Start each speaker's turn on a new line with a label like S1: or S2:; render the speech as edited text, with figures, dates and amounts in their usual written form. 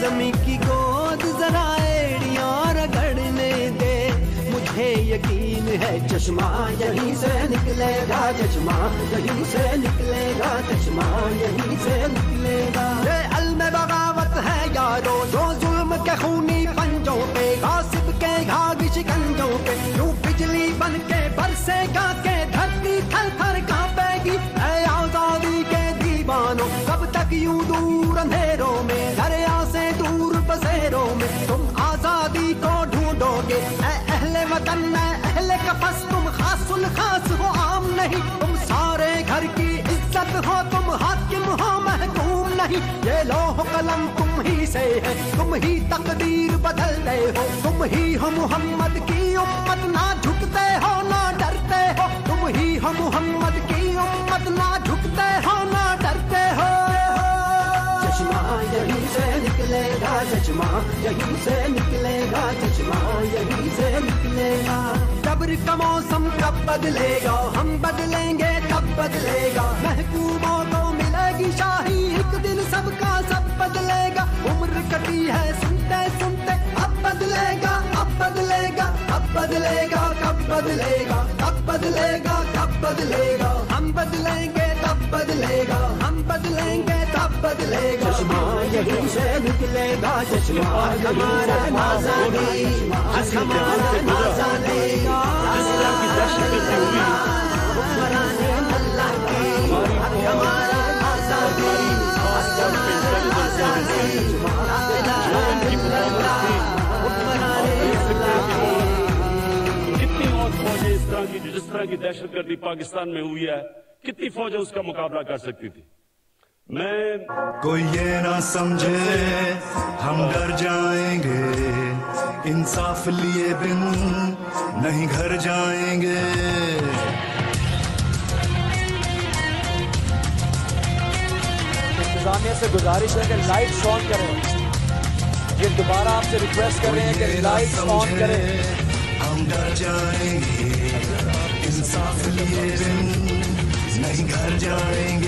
S1: आज़मी की गोद जरा एड़ियां रगड़ने दे, मुझे यकीन है चश्मा यहीं से निकलेगा, चश्मा यहीं से निकलेगा, चश्मा यहीं से निकलेगा। ये अल्म बगावत है यारो जो जुल्म के खूनी पंजों पे, गासिब के घाघ शिकंजों पे, यूं बिजली बन के बरसेगा के धरती थर थर कांपेगी। ऐ आजादी के दीवानों कब तक यूं दूर अंधेरों में, दरिया से दूर बसेरों में तुम आजादी को ढूंढोगे। ऐ अहले वतन में अहले कफस तुम खासुल खास हो आम नहीं, तुम सारे घर की इज्जत हो, तुम हाकिम हो महकूम नहीं। ये लौह कलम तुम ही से है, तुम ही तकदीर बदलते हो, तुम ही हो मोहम्मद की उम्मत, ना झुकते हो ना डरते हो, तुम ही हो मोहम्मद की उम्मत, ना झुकते हो ना डरते हो। चश्मा यहीं से निकलेगा, चश्मा यहीं से निकलेगा, चश्मा यहीं से निकलेगा। जबर का मौसम कब बदलेगा, हम बदलेंगे तब बदलेगा, महबूबों को मिलेगी शाही, एक दिन सबका सब बदलेगा। उम्र कटी है सुनते सुनते, अब बदलेगा अब बदलेगा अब बदलेगा, कब बदलेगा कब बदलेगा कब बदलेगा, हम बदलेंगे तब बदलेगा, हम बदलेंगे तब बदलेगा। चश्मा यहीं से निकलेगा, चश्मा हमारा आजादी, हमारा आजादी, अल्लाह की हमारा आजादी,
S2: कितनी और फौजें इस तरह की जिस तरह की दहशतगर्दी पाकिस्तान में हुई है, कितनी फौजें उसका मुकाबला कर सकती थी।
S3: कोई ये ना समझे हम डर जाएंगे, इंसाफ लिए बिन नहीं घर जाएंगे।
S4: इंतजामिया से गुजारिश है कि लाइट्स ऑन करें, ये दोबारा आपसे रिक्वेस्ट कर रहे हैं कि लाइट्स ऑन करें।
S3: हम डर जाएंगे, इंसाफ लिए बिन नहीं घर जाएंगे।